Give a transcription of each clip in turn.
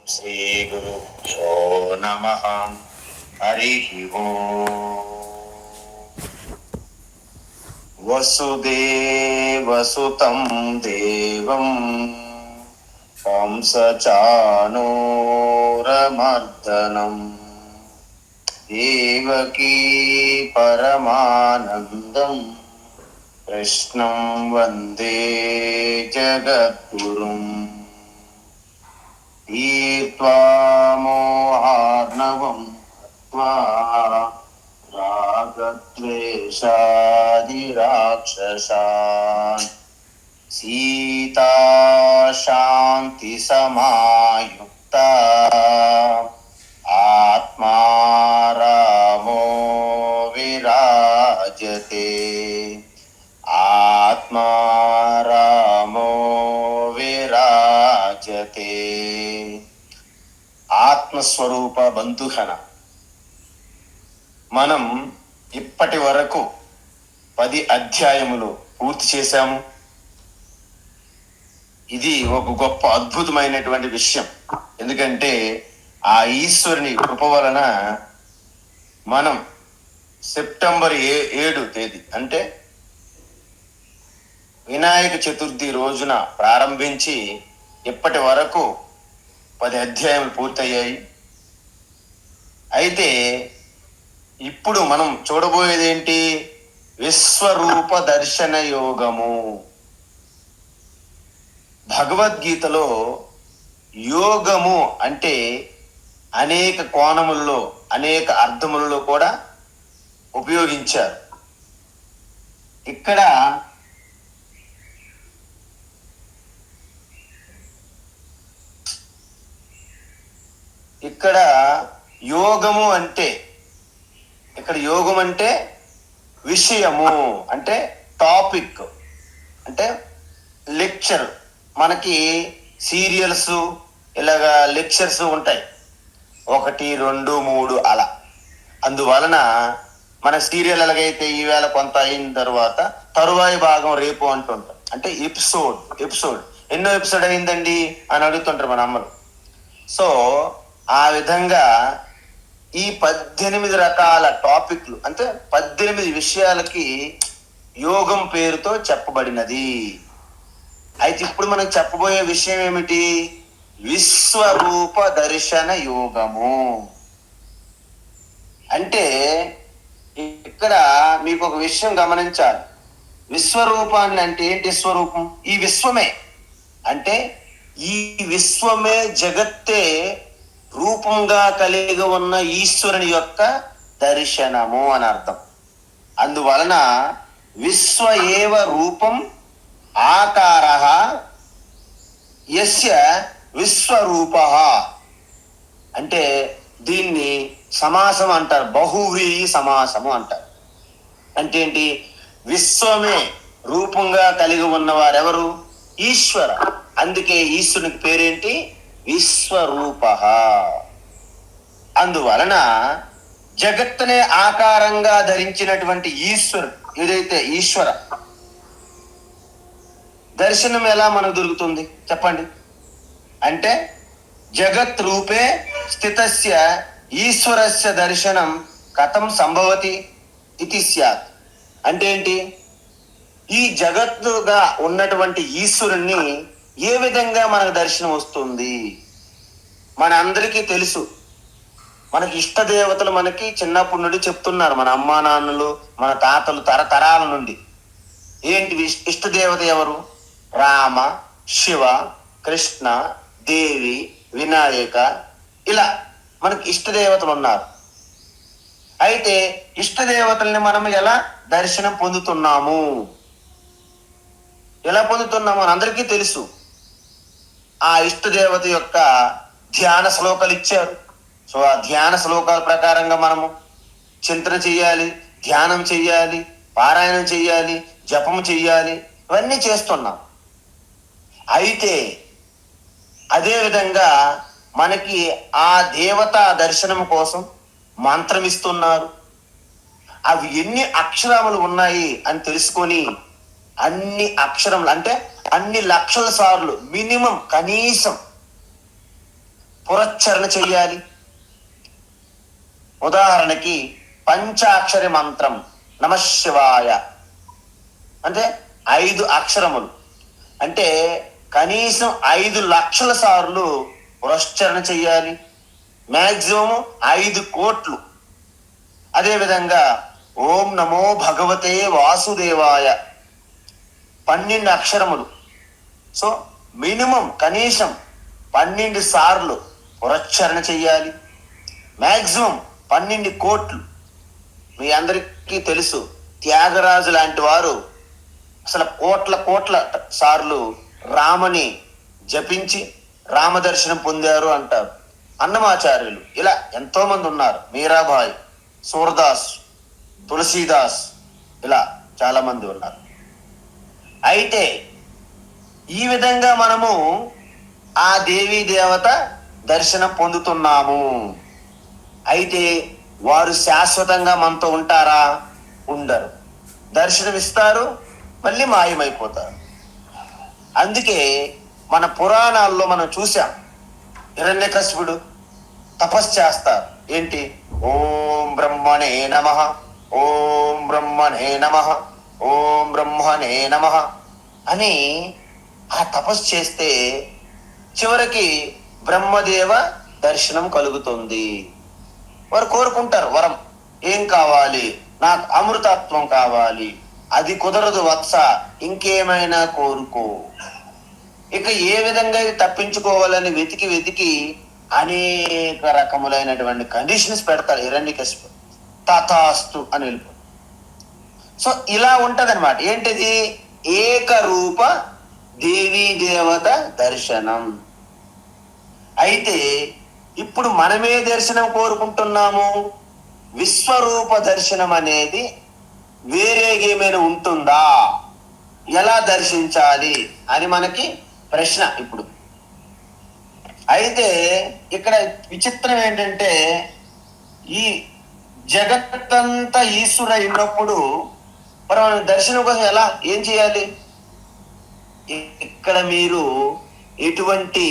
श्रीगुरुभ्यो नमः। हरिः ओम्। वसुदेवसुतं देवं कंसचाणूरमर्दनम् देवकी परमानन्दम् कृष्णं वन्दे जगद्गुरुम्। तीर्त्वा मोहार्णवं हत्वा रागद्वेषादिराक्षसान् सीता शान्तिसमायुक्ता आत्मा रामो विराजते। आत्मा रामो విరాజతే. ఆత్మస్వరూప బంధుహన. మనం ఇప్పటి వరకు 10 అధ్యాయములు పూర్తి చేశాము. ఇది ఒక గొప్ప అద్భుతమైనటువంటి విషయం. ఎందుకంటే ఆ ఈశ్వరుని కృప వలన మనం సెప్టెంబర్ 7 తేదీ అంటే వినాయక చతుర్థి రోజున ప్రారంభించి ఇప్పటి వరకు 10 అధ్యాయాలు పూర్తయ్యాయి. అయితే ఇప్పుడు మనం చూడబోయేది ఏంటి? విశ్వరూప దర్శన యోగము. భగవద్గీతలో యోగము అంటే అనేక కోణముల్లో అనేక అర్థములలో కూడా ఉపయోగించారు. ఇక్కడ యోగము అంటే యోగం అంటే విషయము, అంటే టాపిక్, అంటే లెక్చర్. మనకి సీరియల్స్ ఇలాగా లెక్చర్స్ ఉంటాయి, 1, 2, 3 అలా. అందువలన మన సీరియల్ ఎలాగైతే ఈవేళ కొంత అయిన తర్వాత తరువాయి భాగం రేపు అంటుంటాం. అంటే ఎపిసోడ్ ఎన్నో ఎపిసోడ్ అయిందండి అని అడుగుతుంటారు మన అమ్మలు. సో ఆ విధంగా ఈ 18 రకాల టాపిక్లు, అంటే 18 విషయాలకి యోగం పేరుతో చెప్పబడినది. అయితే ఇప్పుడు మనం చెప్పబోయే విషయం ఏమిటి? విశ్వరూప దర్శన యోగము. అంటే ఇక్కడ మీకు ఒక విషయం గమనించాలి. విశ్వరూపాన్ని అంటే ఏంటి? స్వరూపం ఈ విశ్వమే. అంటే ఈ విశ్వమే, జగత్తే రూపంగా కలిగి ఉన్న ఈశ్వరుని యొక్క దర్శనము అని అర్థం. అందువలన విశ్వ ఏవ రూపం ఆకారః యస్య విశ్వరూప. అంటే దీన్ని సమాసం అంటారు, బహువ్రీహి సమాసము అంటారు. అంటే ఏంటి? విశ్వమే రూపంగా కలిగి ఉన్నవారెవరు? ఈశ్వర. అందుకే ఈశ్వరునికి పేరేంటి? విశ్వరూప. అందువలన జగత్తునే ఆకారంగా ధరించినటువంటి ఈశ్వరుడు ఏదైతే ఈశ్వర దర్శనం ఎలా మనకు దొరుకుతుంది చెప్పండి? అంటే జగత్ రూపే స్థితస్య ఈశ్వరస్య దర్శనం కథం సంభవతి ఇది స్యాత్. అంటే ఏంటి? ఈ జగత్తుగా ఉన్నటువంటి ఈశ్వరుణ్ణి ఏ విధంగా మనకు దర్శనం వస్తుంది? మన అందరికీ తెలుసు, మనకి ఇష్ట దేవతలు మనకి చిన్నప్పటి నుండి చెప్తున్నారు మన అమ్మా నాన్నలు, మన తాతలు తరతరాల నుండి. ఏంటి ఇష్ట దేవత ఎవరు? రామ, శివ, కృష్ణ, దేవి, వినాయక, ఇలా మనకి ఇష్ట దేవతలు ఉన్నారు. అయితే ఇష్ట దేవతల్ని మనం ఎలా దర్శనం పొందుతున్నాము? ఎలా పొందుతున్నాము అని అందరికీ తెలుసు. ఆ ఇష్ట దేవత యొక్క ధ్యాన శ్లోకాలు ఇచ్చారు. సో ఆ ధ్యాన శ్లోకాల ప్రకారంగా మనము చింతన చెయ్యాలి, ధ్యానం చెయ్యాలి, పారాయణం చెయ్యాలి, జపం చెయ్యాలి, ఇవన్నీ చేస్తున్నాం. అయితే అదేవిధంగా మనకి ఆ దేవతా దర్శనం కోసం మంత్రం ఇస్తున్నారు. అవి ఎన్ని అక్షరములు ఉన్నాయి అని తెలుసుకొని అన్ని అక్షరములు అంటే అన్ని లక్షల సార్లు మినిమం కనీసం పురశ్చరణ చెయ్యాలి. ఉదాహరణకి పంచాక్షరి మంత్రం నమశివాయ అంటే 5 అక్షరములు, అంటే కనీసం 5 లక్షల సార్లు పురశ్చరణ చెయ్యాలి. మ్యాక్సిమం 5 కోట్లు. అదేవిధంగా ఓం నమో భగవతే వాసుదేవాయ 12 అక్షరములు. సో మినిమం కనీసం 12 సార్లు పురశ్చరణ చెయ్యాలి. మ్యాక్సిమం 12 కోట్లు. మీ అందరికీ తెలుసు, త్యాగరాజు లాంటి వారు అసలు కోట్ల సార్లు రామని జపించి రామదర్శనం పొందారు అంటారు. అన్నమాచార్యులు, ఇలా ఎంతో మంది ఉన్నారు. మీరాబాయి, సూరదాస్, తులసీదాస్, ఇలా చాలా మంది ఉన్నారు. అయితే ఈ విధంగా మనము ఆ దేవీ దేవత దర్శనం పొందుతున్నాము. అయితే వారు శాశ్వతంగా మనతో ఉంటారా? ఉండరు. దర్శనం ఇస్తారు, మళ్ళీ మాయమైపోతారు. అందుకే మన పురాణాల్లో మనం చూసాం, హిరణ్యకశిపుడు తపస్సు చేస్తారు. ఏంటి? ఓం బ్రహ్మణే నమః, ఓం బ్రహ్మణే నమః, ఓం బ్రహ్మణే నమః అని ఆ తపస్సు చేస్తే చివరికి బ్రహ్మదేవ దర్శనం కలుగుతుంది. వారు కోరుకుంటారు వరం, ఏం కావాలి? నాకు అమృతత్వం కావాలి. అది కుదరదు వత్స, ఇంకేమైనా కోరుకో. ఇక ఏ విధంగా తప్పించుకోవాలని వెతికి అనేక రకములైనటువంటి కండిషన్స్ పెడతాడు హిరణ్యకశిపుడు. తథాస్తు అని వెళ్ళిపో. సో ఇలా ఉంటదన్నమాట. ఏంటిది? ఏకరూప దేవీ దేవత దర్శనం. అయితే ఇప్పుడు మనమే దర్శనం కోరుకుంటున్నాము. విశ్వరూప దర్శనం అనేది వేరేగేమైనా ఉంటుందా? ఎలా దర్శించాలి అని మనకి ప్రశ్న ఇప్పుడు. అయితే ఇక్కడ విచిత్రం ఏంటంటే, ఈ జగత్తంతా ఈశ్వరుడు అయినప్పుడు మనం దర్శనం కోసం ఎలా ఏం చేయాలి? ఇక్కడ మీరు ఎటువంటి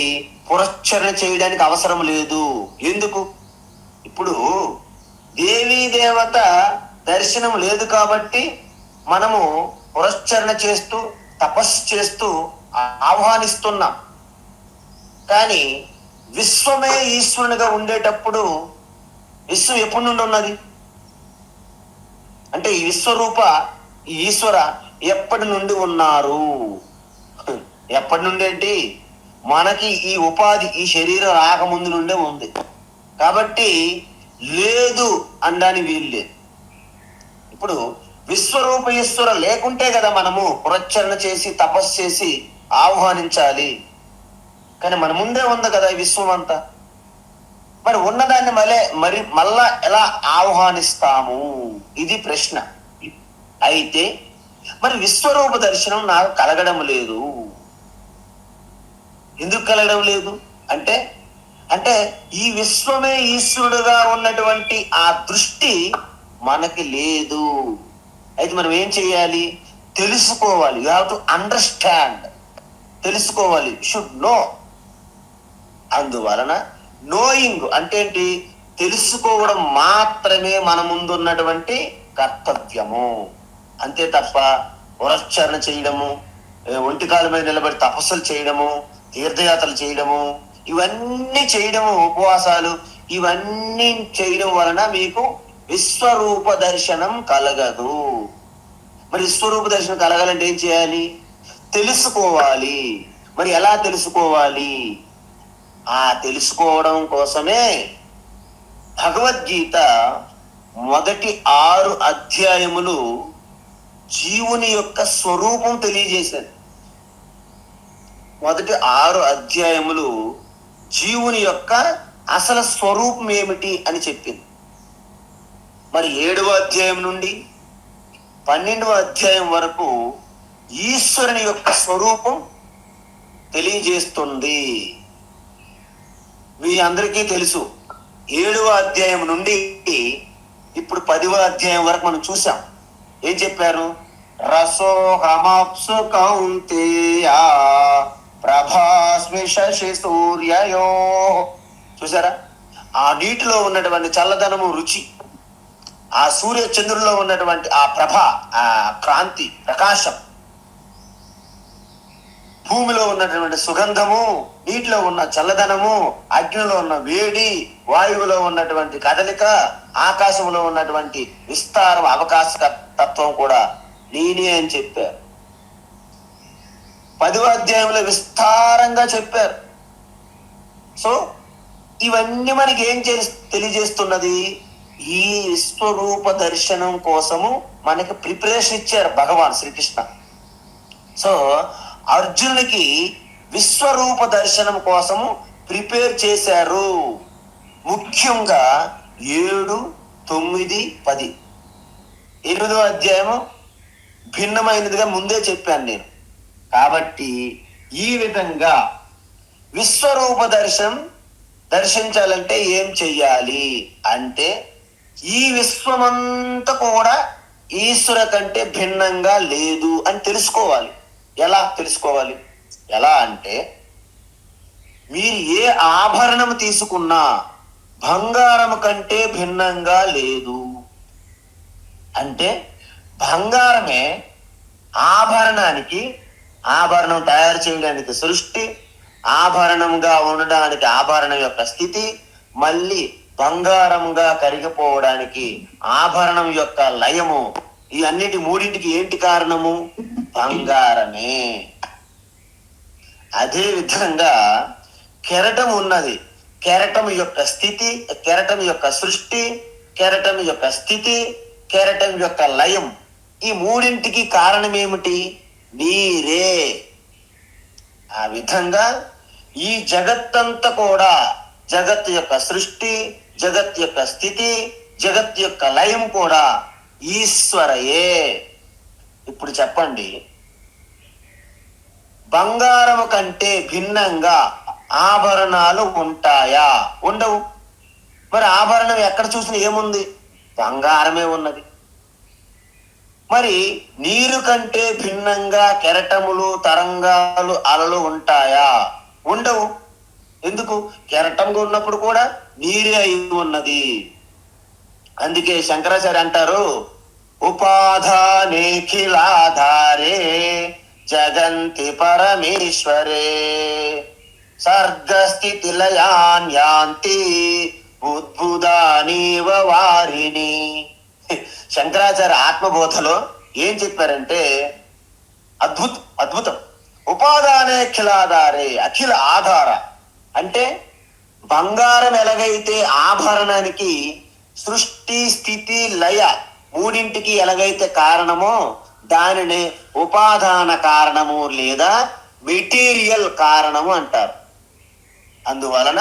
పురశ్చరణ చేయడానికి అవసరం లేదు. ఎందుకు? ఇప్పుడు దేవీ దేవత దర్శనం లేదు కాబట్టి మనము పురశ్చరణ చేస్తూ తపస్సు చేస్తూ ఆహ్వానిస్తున్నాం. కానీ విశ్వమే ఈశ్వరునిగా ఉండేటప్పుడు విశ్వం ఎప్పటి నుండి ఉన్నది అంటే ఈ విశ్వరూప ఈ ఈశ్వర ఎప్పటి నుండి ఉన్నారు? ఎప్పటి నుండి ఏంటి? మనకి ఈ ఉపాధి, ఈ శరీరం రాకముందు నుండే ఉంది. కాబట్టి లేదు అనడానికి వీలు లేదు. ఇప్పుడు విశ్వరూప ఈశ్వర లేకుంటే కదా మనము పురశ్చరణ చేసి తపస్సు చేసి ఆహ్వానించాలి. కానీ మన ముందే ఉంది కదా ఈ విశ్వం అంతా. మరి ఉన్నదాన్ని మళ్ళా ఎలా ఆహ్వానిస్తాము? ఇది ప్రశ్న. అయితే మరి విశ్వరూప దర్శనం నాకు కలగడం లేదు. ఎందుకు కలగడం లేదు అంటే అంటే ఈ విశ్వమే ఈశ్వరుడుగా ఉన్నటువంటి ఆ దృష్టి మనకి లేదు. అయితే మనం ఏం చేయాలి? తెలుసుకోవాలి. You have to understand. తెలుసుకోవాలి. Should know. అందువలన నోయింగ్ అంటే ఏంటి? తెలుసుకోవడం మాత్రమే మన ముందున్నటువంటి కర్తవ్యము. అంతే తప్ప పురశ్చరణ చేయడము, ఒంటికాల మీద నిలబడి తపస్సులు చేయడము, తీర్థయాత్రలు చేయడము, ఇవన్నీ చేయడము, ఉపవాసాలు ఇవన్నీ చేయడం వలన మీకు విశ్వరూప దర్శనం కలగదు. మరి విశ్వరూప దర్శనం కలగాలంటే ఏం చేయాలి? తెలుసుకోవాలి. మరి ఎలా తెలుసుకోవాలి? ఆ తెలుసుకోవడం కోసమే భగవద్గీత మొదటి 6 అధ్యాయములు జీవుని యొక్క స్వరూపం తెలియజేశారు. మొదటి 6 అధ్యాయములు జీవుని యొక్క అసలు స్వరూపం ఏమిటి అని చెప్పింది. మరి 7వ అధ్యాయం నుండి 12వ అధ్యాయం వరకు ఈశ్వరుని యొక్క స్వరూపం తెలియజేస్తుంది. మీ అందరికీ తెలుసు, 7వ అధ్యాయం నుండి ఇప్పుడు 10వ అధ్యాయం వరకు మనం చూసాం. ఏం చెప్పారు? రసోహమప్సు కౌంతేయ ప్రభాస్మి శశి సూర్యయో చూసారా? ఆ నీటిలో ఉన్నటువంటి చల్లదనము, రుచి, ఆ సూర్య చంద్రుల్లో ఉన్నటువంటి ఆ ప్రభ, ఆ క్రాంతి, ప్రకాశం, భూమిలో ఉన్నటువంటి సుగంధము, నీటిలో ఉన్న చల్లదనము, అగ్నిలో ఉన్న వేడి, వాయువులో ఉన్నటువంటి కదలిక, ఆకాశంలో ఉన్నటువంటి విస్తారం, అవకాశ తత్వం కూడా నేనే అని చెప్పారు. 10వ అధ్యాయంలో విస్తారంగా చెప్పారు. సో ఇవన్నీ మనకి ఏం తెలియజేస్తున్నది? ఈ విశ్వరూప దర్శనం కోసము మనకి ప్రిపరేషన్ ఇచ్చారు భగవాన్ శ్రీకృష్ణ. సో అర్జునునికి విశ్వరూప దర్శనం కోసము ప్రిపేర్ చేశారు. ముఖ్యంగా 7, 9, 10. 8వ అధ్యాయము భిన్నమైనదిగా ముందే చెప్పాను నేను. కాబట్టి ఈ విధంగా విశ్వరూప దర్శించాలంటే ఏం చెయ్యాలి అంటే, ఈ విశ్వమంతా కూడా ఈశ్వర కంటే భిన్నంగా లేదు అని తెలుసుకోవాలి. ఎలా తెలుసుకోవాలి? ఎలా అంటే, మీరు ఏ ఆభరణం తీసుకున్నా బంగారం కంటే భిన్నంగా లేదు. అంటే బంగారమే ఆభరణం తయారు చేయడానికి సృష్టి, ఆభరణంగా ఉండడానికి ఆభరణం యొక్క స్థితి, మళ్ళీ బంగారంగా కరిగిపోవడానికి ఆభరణం యొక్క లయము. ఈ అన్నిటి మూడింటికి ఏంటి కారణము? బంగారమే. అదే విధంగా కెరటం ఉన్నది. కెరటం యొక్క స్థితి, కెరటం యొక్క సృష్టి, కెరటం యొక్క స్థితి, కెరటం యొక్క లయం, ఈ మూడింటికి కారణం ఏమిటి? నీరే. ఆ విధంగా ఈ జగత్తంతా కూడా, జగత్ యొక్క సృష్టి, జగత్ యొక్క స్థితి, జగత్ యొక్క లయం కూడా ఈశ్వరయే. ఇప్పుడు చెప్పండి, బంగారం కంటే భిన్నంగా ఆభరణాలు ఉంటాయా? ఉండవు. మరి ఆభరణం ఎక్కడ చూసినా ఏముంది? బంగారమే ఉన్నది. మరి నీరు కంటే భిన్నంగా కెరటములు, తరంగాలు, అలలు ఉంటాయా? ఉండవు. ఎందుకు? కెరటంగా ఉన్నప్పుడు కూడా నీరే అయి ఉన్నది. అందుకే శంకరాచార్య అంటారు, ఉపాధానేఖిలాధారే జగంతి పరమేశ్వరే సర్గస్థితి లయాన్యాంతి ఉద్భుతానీవ వారిని. శంకరాచార్య ఆత్మబోధలో ఏం చెప్పారంటే అద్భుతం. ఉపాదానే అఖిలాధారే, అఖిల ఆధార అంటే బంగారం ఎలాగైతే ఆభరణానికి సృష్టి, స్థితి, లయ మూడింటికి ఎలాగైతే కారణమో దానిని ఉపాదాన కారణము లేదా మెటీరియల్ కారణము అంటారు. అందువలన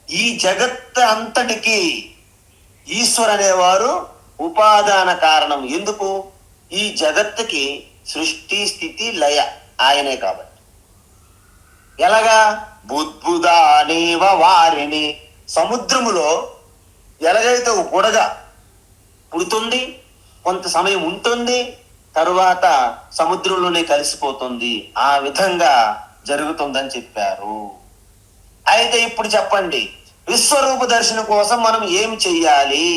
ఈ జగత్ అంతటికి ఈశ్వర్ అనేవారు ఉపాదాన కారణం. ఎందుకు? ఈ జగత్తుకి సృష్టి, స్థితి, లయ ఆయనే కాబట్టి. ఎలాగా? బుద్బుదానేవ వారిని. సముద్రములో ఎలాగైతే ఒక బుడగ పుడుతుంది, కొంత సమయం ఉంటుంది, తరువాత సముద్రంలోనే కలిసిపోతుంది, ఆ విధంగా జరుగుతుందని చెప్పారు. అయితే ఇప్పుడు చెప్పండి, విశ్వరూప దర్శనం కోసం మనం ఏం చెయ్యాలి?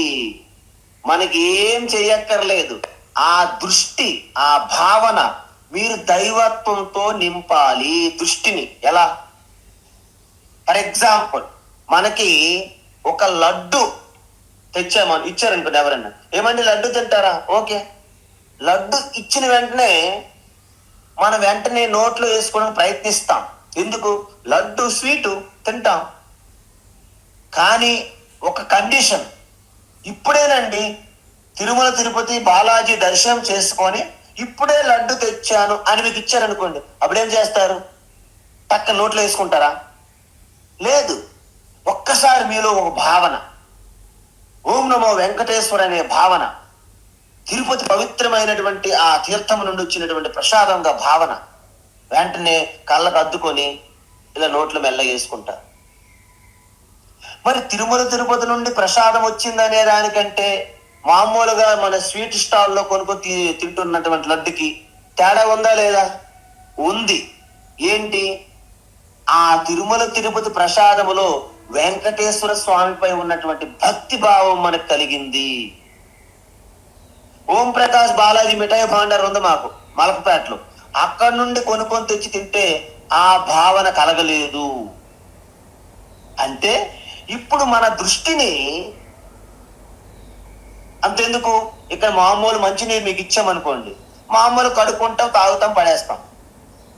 మనకి ఏం చెయ్యక్కర్లేదు. ఆ దృష్టి, ఆ భావన మీరు దైవత్వంతో నింపాలి. దృష్టిని ఎలా? ఫర్ ఎగ్జాంపుల్, మనకి ఒక లడ్డు ఇచ్చారనుకోండి ఎవరన్నా, ఏమండి లడ్డు తింటారా? ఓకే. లడ్డు ఇచ్చిన వెంటనే మనం వెంటనే నోట్లో వేసుకోవడానికి ప్రయత్నిస్తాం. ఎందుకు? లడ్డు స్వీటు తింటాం. కానీ ఒక కండిషన్, ఇప్పుడేనండి తిరుమల తిరుపతి బాలాజీ దర్శనం చేసుకొని ఇప్పుడే లడ్డు తెచ్చాను అని మీకు ఇచ్చారనుకోండి, అప్పుడేం చేస్తారు? పక్క నోట్లో వేసుకుంటారా? లేదు. ఒక్కసారి మీలో ఒక భావన, ఓం నమో వెంకటేశ్వర అనే భావన, తిరుపతి పవిత్రమైనటువంటి ఆ తీర్థం నుండి వచ్చినటువంటి ప్రసాదంగా భావన వెంటనే కళ్ళకు అద్దుకొని ఇలా నోట్లు మెల్లగా వేసుకుంటారు. మరి తిరుమల తిరుపతి నుండి ప్రసాదం వచ్చిందనే దానికంటే మామూలుగా మన స్వీట్ స్టాల్లో కొనుక్కొని తింటున్నటువంటి లడ్డుకి తేడా ఉందా లేదా? ఉంది. ఏంటి? ఆ తిరుమల తిరుపతి ప్రసాదములో వెంకటేశ్వర స్వామిపై ఉన్నటువంటి భక్తి భావం మనకు కలిగింది. ఓం ప్రకాష్ బాలాజీ మిఠాయి భాండార్ ఉంది మాకు మలకపేటలో. అక్కడి నుండి కొనుక్కొని తెచ్చి తింటే ఆ భావన కలగలేదు. అంటే ఇప్పుడు మన దృష్టిని అంతెందుకు, ఇక్కడ మామూలు మంచినీరు మీకు ఇచ్చామనుకోండి, మామూలు కడుక్కుంటాం, తాగుతాం, పడేస్తాం.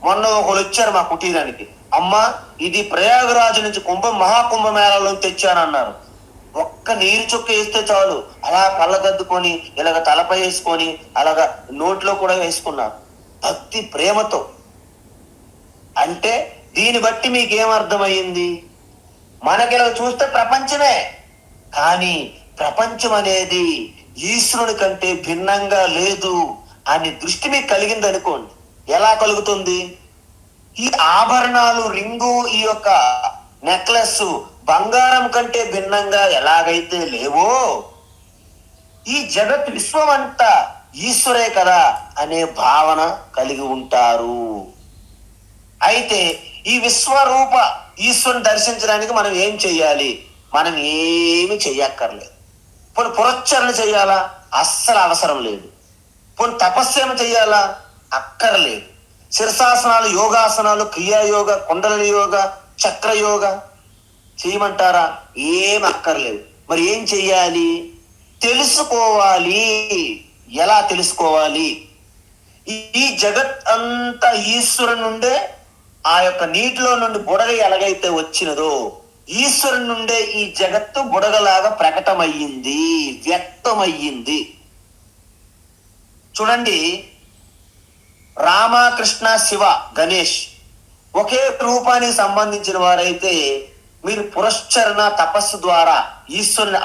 మొన్న ఒకళ్ళు వచ్చారు మా కుటీరానికి, అమ్మా ఇది ప్రయాగరాజు నుంచి మహాకుంభమేళలో తెచ్చానన్నారు. ఒక్క నీరు చుక్క వేస్తే చాలు అలా కళ్ళగద్దుకొని ఇలాగ తలపై వేసుకొని అలాగా నోట్లో కూడా వేసుకున్నారు భక్తి ప్రేమతో. అంటే దీన్ని బట్టి మీకేమర్థమయ్యింది? మనకి ఇలా చూస్తే ప్రపంచమే, కానీ ప్రపంచం అనేది ఈశ్వరుని కంటే భిన్నంగా లేదు అని దృష్టి మీకు కలిగింది అనుకోండి. ఎలా కలుగుతుంది? ఈ ఆభరణాలు, రింగు, ఈ యొక్క నెక్లెస్ బంగారం కంటే భిన్నంగా ఎలాగైతే లేవో, ఈ జగత్ విశ్వం అంతా ఈశ్వరే కదా అనే భావన కలిగి ఉంటారు. అయితే ఈ విశ్వరూప ఈశ్వరుని దర్శించడానికి మనం ఏం చెయ్యాలి? మనం ఏమి చెయ్యక్కర్లేదు. పోనీ పురశ్చరణ చెయ్యాలా? అస్సలు అవసరం లేదు. పోనీ తపస్సేమ చెయ్యాలా? అక్కర్లేదు. శిరసాసనాలు, యోగాసనాలు, క్రియాయోగ, కుండలిని యోగ, చక్రయోగ చేయమంటారా? ఏం అక్కర్లేదు. మరి ఏం చెయ్యాలి? తెలుసుకోవాలి. ఎలా తెలుసుకోవాలి? ఈ జగత్ అంతా ఈశ్వరుని నుండే, ఆ యొక్క నీటిలో నుండి బుడగ ఎలాగైతే వచ్చినదో ఈశ్వరుని నుండే ఈ జగత్తు బుడగలాగా ప్రకటమయ్యింది, వ్యక్తమయ్యింది. చూడండి, రామ, కృష్ణ, శివ, గణేష్ ఒకే రూపానికి సంబంధించిన వారైతే మీరు పురశ్చరణ తపస్సు ద్వారా ఈశ్వరుని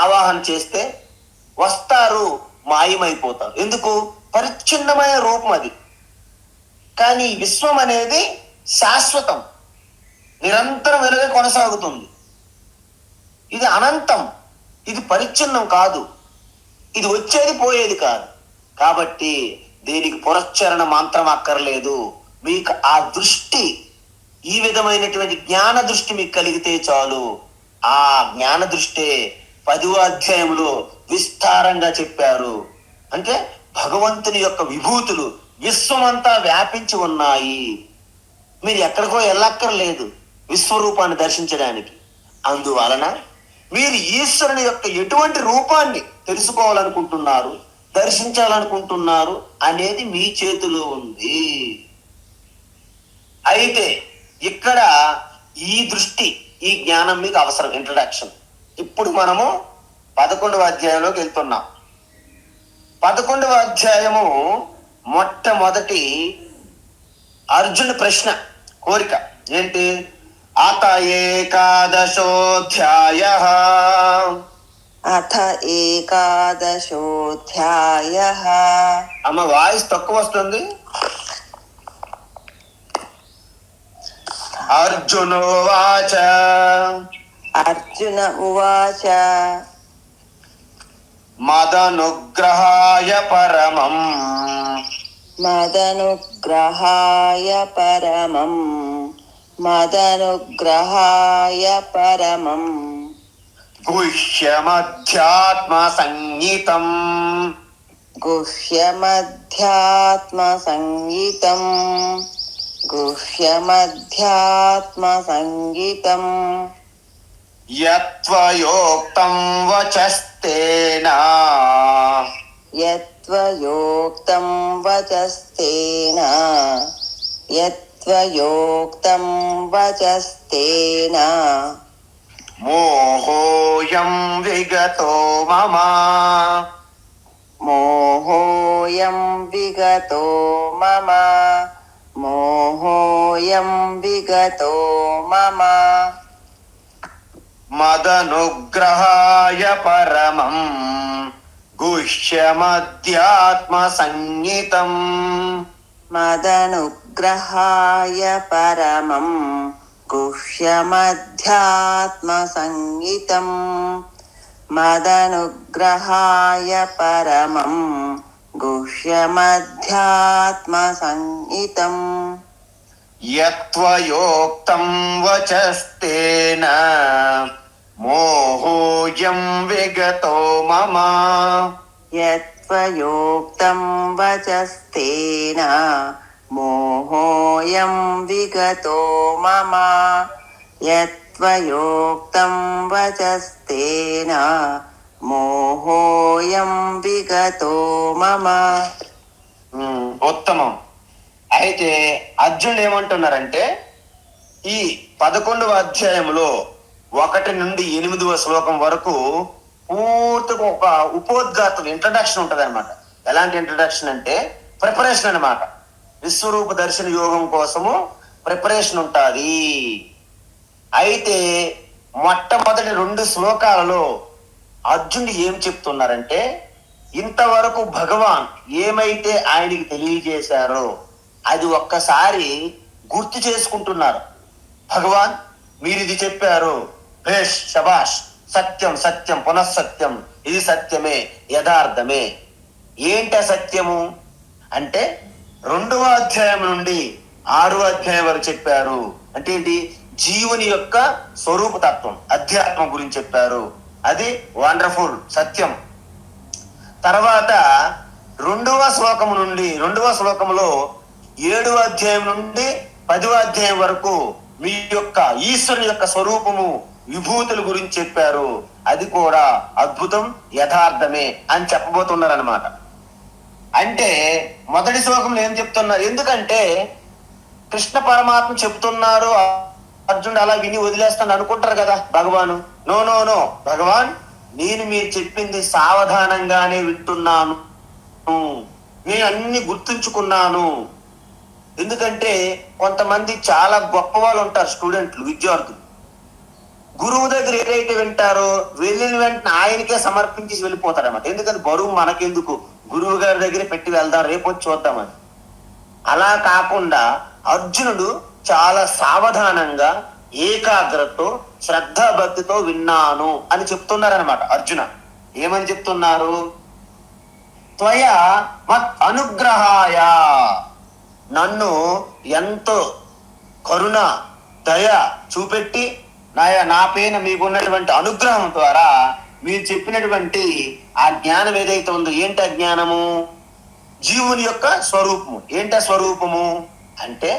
ఆవాహన చేస్తే వస్తారు, మాయమైపోతారు. ఎందుకు? పరిచ్ఛిన్నమైన రూపం అది. కానీ విశ్వం అనేది శాశ్వతం, నిరంతరం వెలుగే కొనసాగుతుంది. ఇది అనంతం, ఇది పరిచ్ఛిన్నం కాదు, ఇది వచ్చేది పోయేది కాదు. కాబట్టి దీనికి పురశ్చరణ మంత్రం అక్కర్లేదు. మీకు ఆ దృష్టి, ఈ విధమైనటువంటి జ్ఞాన దృష్టి మీకు కలిగితే చాలు. ఆ జ్ఞాన దృష్టే 10వ అధ్యాయంలో విస్తారంగా చెప్పారు. అంటే భగవంతుని యొక్క విభూతులు విశ్వమంతా వ్యాపించి ఉన్నాయి. మీరు ఎక్కడికో వెళ్ళక్కర్లేదు విశ్వరూపాన్ని దర్శించడానికి. అందువలన మీరు ఈశ్వరుని యొక్క ఎటువంటి రూపాన్ని తెలుసుకోవాలనుకుంటున్నారు, దర్శించాలనుకుంటున్నారు అనేది మీ చేతిలో ఉంది. అయితే ఇక్కడ ఈ దృష్టి, ఈ జ్ఞానం మీకు అవసరం. ఇంట్రడక్షన్. ఇప్పుడు మనము 11వ అధ్యాయంలోకి వెళ్తున్నాం. 11వ అధ్యాయము మొట్టమొదటి అర్జునుడి ప్రశ్న, కోరిక ఏంటి? అత ఏకాదశోధ్యాయః. అథ ఏకాదశోధ్యాయః. అమ్మ వాయిస్ తక్కువ వస్తుంది. అర్జునోవాచ. అర్జున ఉవాచ. మదనుగ్రహాయ పరమం. మదనుగ్రహాయ పరమం. మదనుగ్రహాయ పరమం. గుహ్యమధ్యాత్మ సంగీతం. గుహ్యమధ్యాత్మ సంగీతం. గుహ్యమధ్యాత్మ సంగీతం. యత్వయోక్తం వచస్తేన. యత్వయోక్తం వచస్తేన. యత్వయోక్తం వచస్తేన. మోహోయం విగతో మమ. మోహోయం విగతో మమ. మోహోయం విగతో మమ. మదనుగ్రహాయ పరమం గుహ్యమధ్యాత్మ సంగీతం. మదనుగ్రహాయ పరమం గుహ్యమధ్యాత్మ సంగీతం. మదనుగ్రహాయ పరమం గుహ్యమధ్యాత్మ సంగీతం. యత్వయోక్తం వచస్తేన మోహోయం విగతో మమ. యత్వయోక్తం వచస్తేన మోహోయం విగతో మమ. యత్వయోక్తం వచస్తేన మోహోయం విగతో మమ. ఉత్తమం. అయితే అర్జునుడు ఏమంటున్నారంటే ఈ 11వ అధ్యాయంలో 1 నుండి 8వ శ్లోకం వరకు పూర్తిగా ఒక ఉపోద్ఘాతం ఇంట్రడక్షన్ ఉంటది అనమాట. ఎలాంటి ఇంట్రడక్షన్ అంటే ప్రిపరేషన్ అనమాట. విశ్వరూప దర్శన యోగం కోసము ప్రిపరేషన్ ఉంటుంది. అయితే మొట్టమొదటి 2 శ్లోకాలలో అర్జునుడు ఏం చెప్తున్నారంటే ఇంతవరకు భగవాన్ ఏమైతే ఆయనకి తెలియజేశారో అది ఒక్కసారి గుర్తు చేసుకుంటున్నారు. భగవాన్ మీరు ఇది చెప్పారు, భేష్ శబాష్, సత్యం సత్యం పునఃసత్యం, ఇది సత్యమే యథార్థమే. ఏంటి సత్యము అంటే 2వ అధ్యాయం నుండి 6వ అధ్యాయం వరకు చెప్పారు. అంటే ఏంటి? జీవుని యొక్క స్వరూప తత్వం అధ్యాత్మం గురించి చెప్పారు. అది వండర్ఫుల్ సత్యం. తర్వాత 2వ శ్లోకం నుండి 2వ శ్లోకంలో 7వ అధ్యాయం నుండి 10వ అధ్యాయం వరకు మీ యొక్క ఈశ్వరుని యొక్క స్వరూపము విభూతుల గురించి చెప్పారు. అది కూడా అద్భుతం యథార్థమే అని చెప్పబోతున్నారు అనమాట. అంటే మొదటి శ్లోకంలో ఏం చెప్తున్నారు? ఎందుకంటే కృష్ణ పరమాత్మ చెప్తున్నారు, అర్జునుడు అలా విని వదిలేస్తాను అనుకుంటారు కదా భగవాను. నో నో నో భగవాన్, నేను మీరు చెప్పింది సావధానంగానే వింటున్నాను, నేను అన్ని గుర్తుంచుకున్నాను. ఎందుకంటే కొంతమంది చాలా గొప్ప వాళ్ళు ఉంటారు, స్టూడెంట్లు విద్యార్థులు. గురువు దగ్గర ఏదైతే వింటారో వెళ్ళిన వెంటనే ఆయనకే సమర్పించి వెళ్ళిపోతారు అన్నమాట. ఎందుకంటే బరువు మనకెందుకు, గురువు గారి దగ్గర పెట్టి వెళ్దాం, రేపు వచ్చి చూద్దామని. అలా కాకుండా అర్జునుడు చాలా సావధానంగా ఏకాగ్రతతో శ్రద్ధాభక్తితో విన్నాను అని చెప్తున్నారనమాట. అర్జున ఏమని చెప్తున్నారు? త్వయ మత్ అనుగ్రహాయ, నన్ను ఎంతో కరుణ దయ చూపెట్టి నా పైన మీకున్నటువంటి అనుగ్రహం ద్వారా మీరు చెప్పినటువంటి ఆ జ్ఞానం ఏదైతే ఉందో, ఏంటి ఆ జ్ఞానము? జీవుని యొక్క స్వరూపము. ఏంటి ఆ స్వరూపము అంటే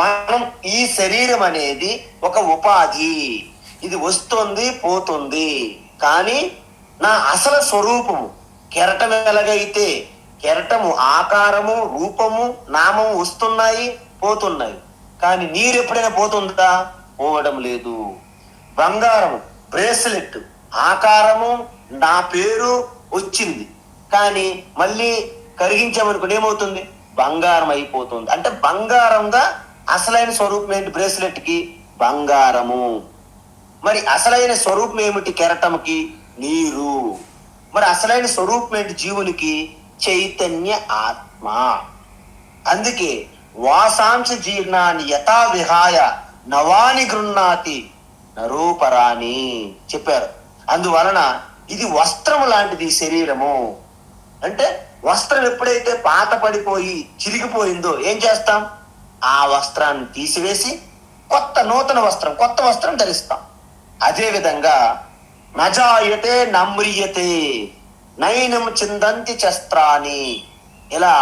మనం ఈ శరీరం అనేది ఒక ఉపాధి, ఇది వస్తుంది పోతుంది. కానీ నా అసలు స్వరూపము కెరటం ఎలాగైతే కెరటము ఆకారము రూపము నామము వస్తున్నాయి పోతున్నాయి, కానీ నీరు ఎప్పుడైనా పోతుందా? పోవడం లేదు. బంగారం బ్రేస్లెట్ ఆకారము నా పేరు వచ్చింది, కానీ మళ్ళీ కరిగించామనుకోండి ఏమవుతుంది? బంగారం అయిపోతుంది. అంటే బంగారంగా అసలైన స్వరూపం ఏంటి? బ్రేస్లెట్ కి బంగారము. మరి అసలైన స్వరూపం ఏమిటి కెరటంకి? నీరు. మరి అసలైన స్వరూపం ఏంటి జీవునికి? చైతన్య ఆత్మ. అందుకే వాసాంశ జీర్ణాన్ని యథా విహాయ నవాని గృహ్ణాతి నరూపరాని చెప్పారు. అందువలన ఇది వస్త్రము లాంటిది ఈ శరీరము. అంటే వస్త్రం ఎప్పుడైతే పాత పడిపోయి చిరిగిపోయిందో ఏం చేస్తాం? ఆ వస్త్రాన్ని తీసివేసి నూతన వస్త్రం కొత్త వస్త్రం ధరిస్తాం. అదే విధంగా నజాయతే నమ్రియతే నైనం చిందంతి శస్త్రాన్ని, ఇలా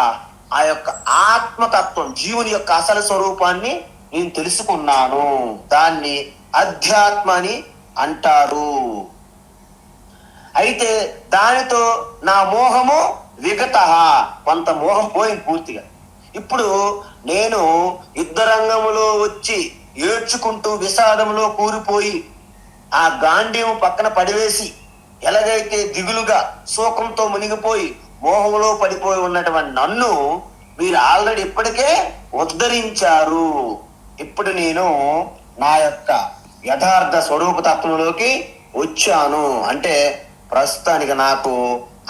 ఆ యొక్క ఆత్మతత్వం జీవుని యొక్క అసలు స్వరూపాన్ని నేను తెలుసుకున్నాను. దాన్ని అధ్యాత్మ అని అంటారు. అయితే దానితో నా మోహము విగత, కొంత మోహం పోయింది పూర్తిగా. ఇప్పుడు నేను యుద్ధరంగంలో వచ్చి ఏడ్చుకుంటూ విషాదంలో కూలిపోయి ఆ గాంధీము పక్కన పడివేసి ఎలాగైతే దిగులుగా శోకంతో మునిగిపోయి మోహంలో పడిపోయి ఉన్నటువంటి నన్ను మీరు ఆల్రెడీ ఇప్పటికే ఉద్ధరించారు. ఇప్పుడు నేను నా యొక్క యథార్థ స్వరూప తత్వంలోకి వచ్చాను. అంటే ప్రస్తుతానికి నాకు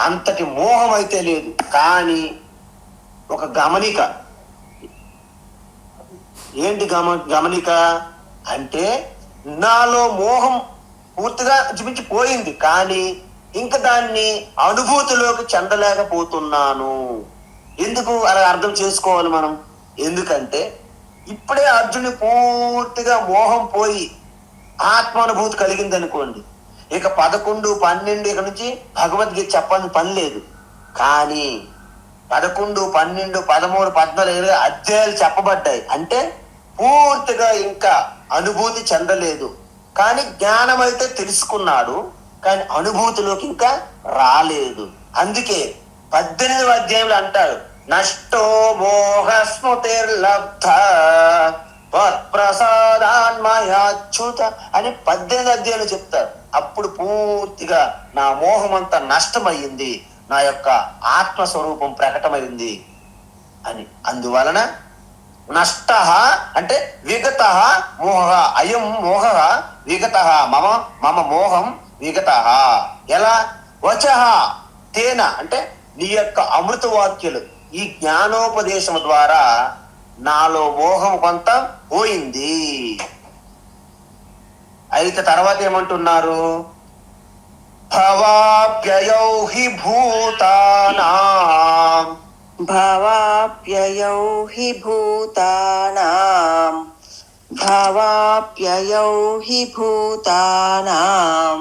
అంతటి మోహం అయితే లేదు, కానీ ఒక గమనిక. ఏంటి గమనిక అంటే నాలో మోహం పూర్తిగా జీవించిపోయింది, కానీ ఇంకా దాన్ని అనుభూతిలోకి చెందలేకపోతున్నాను. ఎందుకు అలా అర్థం చేసుకోవాలి మనం? ఎందుకంటే ఇప్పుడే అర్జునుడి పూర్తిగా మోహం పోయి ఆత్మానుభూతి కలిగింది అనుకోండి, ఇక 11, 12 ఇక నుంచి భగవద్గీత చెప్పాల్సిన పని లేదు. కానీ 11, 12, 13, 14 అధ్యాయాలు చెప్పబడ్డాయి అంటే పూర్తిగా ఇంకా అనుభూతి చెందలేదు. కానీ జ్ఞానం అయితే తెలుసుకున్నాడు, కానీ అనుభూతిలోకి ఇంకా రాలేదు. అందుకే 18వ అధ్యాయంలో అంటాడు, నష్టో మోహ స్మృతిర్లబ్ధ ప్రసాదాన్మయాచ్యుత అని 18వ అధ్యాయంలో చెప్తారు. అప్పుడు పూర్తిగా నా మోహం అంతా నష్టమయ్యింది, నా యొక్క ఆత్మస్వరూపం ప్రకటమైంది అని. అందువలన నష్ట అంటే విగత మోహ, అయం మోహ విగత, మమ మమ మోహం విగత. ఎలా? వచః తేన అంటే నీ యొక్క అమృత వాక్యులు, ఈ జ్ఞానోపదేశం ద్వారా నాలో మోహం కొంత పోయింది. అయితే తర్వాత ఏమంటున్నారు? భవాప్యయౌ హి భూతానాం భవాప్యయౌ హి భూతానాం భవాప్యయౌ హి భూతానాం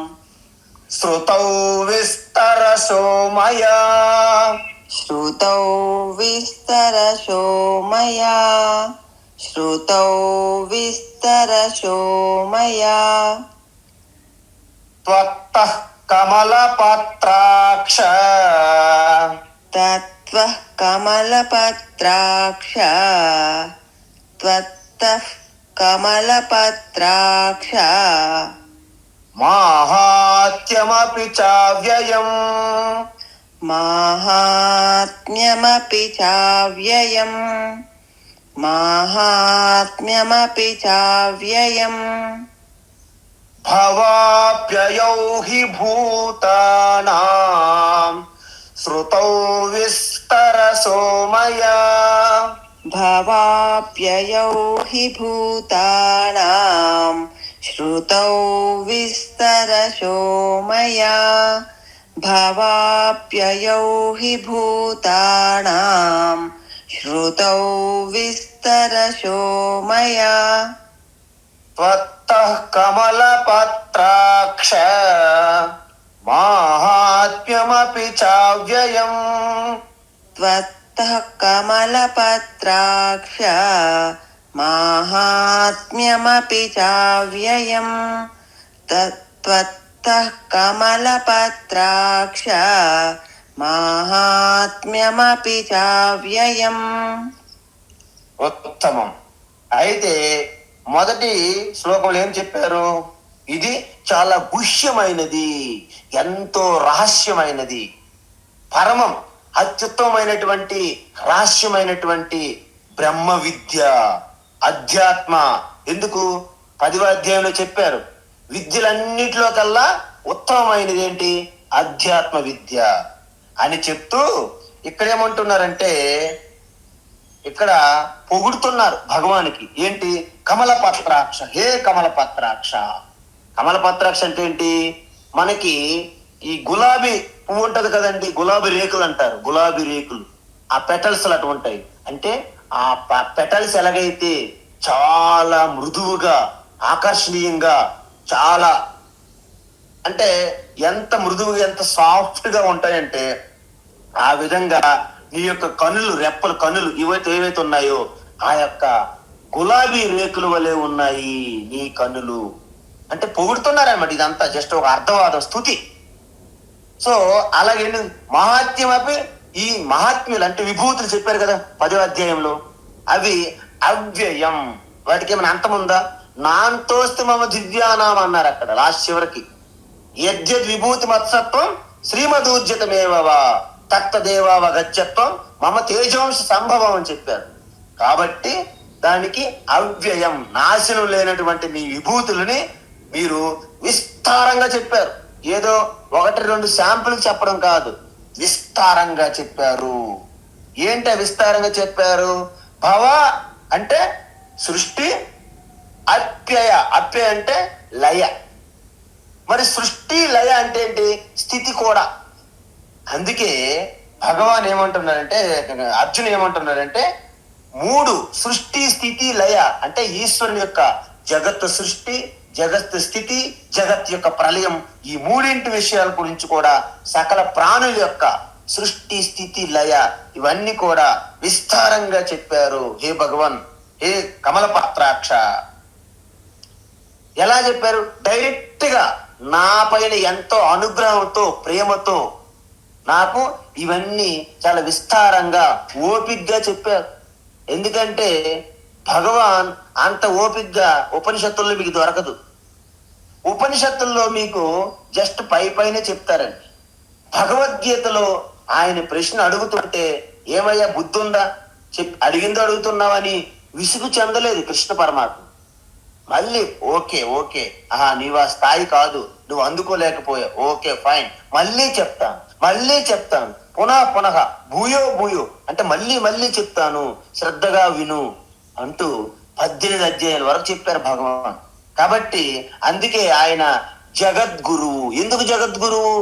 శ్రుతౌ విస్తరసో మయా శ్రుతౌ విస్తరశో మయా శ్రుతౌ విస్తరశో మయా త్వత్తః కమలపత్రాక్ష తత్వః కమలపత్రాక్ష త్వత్తః కమలపత్రాక్ష మాహాత్మ్యమపి చావ్యయం మాహాత్మ్యమపి చావ్యయం మాహాత్మ్యమపి చావ్యయం భవాప్యయౌ హి భూతానాం శ్రుతౌ విస్తరసో మయా భవాప్యయౌ హి భూతానాం శ్రుతౌ విస్తరశో మయా భవాప్యయౌ హి భూతానాం శ్రుతౌ విస్తరశో మయా త్వత్తః కమలపత్రాక్ష మాహాత్మ్యమపి చావ్యయం త్వత్తః కమలపత్రాక్ష మాహాత్మ్యమపి చావ్యయం త్వత్తః కమలపత్రాక్ష మాహాత్మ్యమపి చావ్యయం. ఉత్తమం. అయితే మొదటి శ్లోకంలో ఏం చెప్పారు? ఇది చాలా గుహ్యమైనది, ఎంతో రహస్యమైనది, పరమం అత్యుత్తమైనటువంటి రహస్యమైనటువంటి బ్రహ్మ విద్య, అధ్యాత్మ. ఎందుకు? 10వ అధ్యాయంలో చెప్పారు, విద్యలన్నిటిలో కల్లా ఉత్తమమైనది ఏంటి? అధ్యాత్మ విద్య అని చెప్తూ ఇక్కడ ఏమంటున్నారంటే, ఇక్కడ పొగుడుతున్నారు భగవానికి. ఏంటి? కమలపత్రాక్ష, హే కమలపత్రాక్ష. కమలపత్రాక్ష అంటే ఏంటి? మనకి ఈ గులాబీ పువ్వు ఉంటది కదండి, గులాబీ రేకులు అంటారు, గులాబీ రేకులు, ఆ పెటల్స్ అటు ఉంటాయి. అంటే ఆ పెటల్స్ ఎలాగైతే చాలా మృదువుగా, ఆకర్షణీయంగా, చాలా అంటే ఎంత మృదువుగా, ఎంత సాఫ్ట్ గా ఉంటాయంటే, ఆ విధంగా నీ యొక్క కనులు, రెప్పల కనులు ఏవైతే ఉన్నాయో ఆ యొక్క గులాబీ రేకుల వలె ఉన్నాయి నీ కనులు అంటే పొగుడుతున్నారన్నమాట. ఇదంతా జస్ట్ ఒక అర్థవాద స్థుతి. సో అలాగే మహాత్మ్యం అవి, ఈ మహాత్మ్యులు అంటే విభూతులు చెప్పారు కదా 10వ అధ్యాయంలో, అవి అవ్యయం. వాటికి ఏమైనా అంతం ఉందా? నాంతోస్తి మమ దివ్యానాం అన్నారు అక్కడ లాస్ట్ చివరికి. యద్యద్ విభూతి మత్సత్వం శ్రీమదూర్జితమేవా తత్తదేవావ గత్యత్వం మమ తేజోంశ సంభవం అని చెప్పారు. కాబట్టి దానికి అవ్యయం, నాశనం లేనటువంటి మీ విభూతులని మీరు విస్తారంగా చెప్పారు. ఏదో 1-2 శాంపుల్ చెప్పడం కాదు, విస్తారంగా చెప్పారు. ఏంటి విస్తారంగా చెప్పారు? భవ అంటే సృష్టి, అప్యయ, అప్యయ అంటే లయ. మరి సృష్టి లయ అంటే ఏంటి? స్థితి కూడా. అందుకే భగవాన్ ఏమంటున్నారంటే, అర్జున్ ఏమంటున్నారంటే, మూడు సృష్టి స్థితి లయ అంటే ఈశ్వరుని యొక్క జగత్తు సృష్టి, జగత్తు స్థితి, జగత్ యొక్క ప్రళయం, ఈ మూడింటి విషయాల గురించి కూడా సకల ప్రాణుల యొక్క సృష్టి స్థితి లయ ఇవన్నీ కూడా విస్తారంగా చెప్పారు. హే భగవన్, హే కమలపత్రాక్ష. ఎలా చెప్పారు? డైరెక్ట్ గా నా పైన ఎంతో అనుగ్రహంతో ప్రేమతో నాకు ఇవన్నీ చాలా విస్తారంగా ఓపిగ్గా చెప్పారు. ఎందుకంటే భగవాన్ అంత ఓపిగ్గా ఉపనిషత్తుల్లో మీకు దొరకదు. ఉపనిషత్తుల్లో మీకు జస్ట్ పైనే చెప్తారండి. భగవద్గీతలో ఆయన ప్రశ్న అడుగుతుంటే ఏమయ్యా బుద్ధి ఉందా, అడిగిందో అడుగుతున్నావని విసుగు చెందలేదు కృష్ణ పరమాత్మ. మళ్ళీ ఓకే ఓకే నీవు ఆ స్థాయి కాదు, నువ్వు అందుకోలేకపోయావు, ఓకే ఫైన్, మళ్ళీ చెప్తాను పునః భూయో భూయో అంటే మళ్ళీ చెప్తాను, శ్రద్ధగా విను అంటూ 18 అధ్యాయాల వరకు చెప్పారు భగవాన్. కాబట్టి అందుకే ఆయన జగద్గురువు. ఎందుకు జగద్గురువు?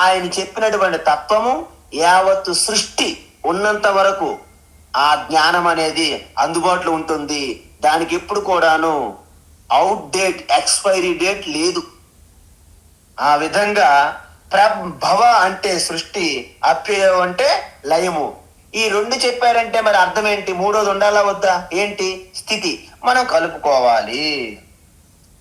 ఆయన చెప్పినటువంటి తత్వము యావత్తు సృష్టి ఉన్నంత వరకు ఆ జ్ఞానం అనేది అందుబాటులో ఉంటుంది. దానికి ఎప్పుడు కూడాను అవుట్ డేట్, ఎక్స్పైరీ డేట్ లేదు. ఆ విధంగా ప్రభవ అంటే సృష్టి, అప్యయం అంటే లయము. ఈ రెండు చెప్పారంటే మరి అర్థం ఏంటి? మూడోది ఉండాలా వద్దా? ఏంటి? స్థితి. మనం కలుపుకోవాలి.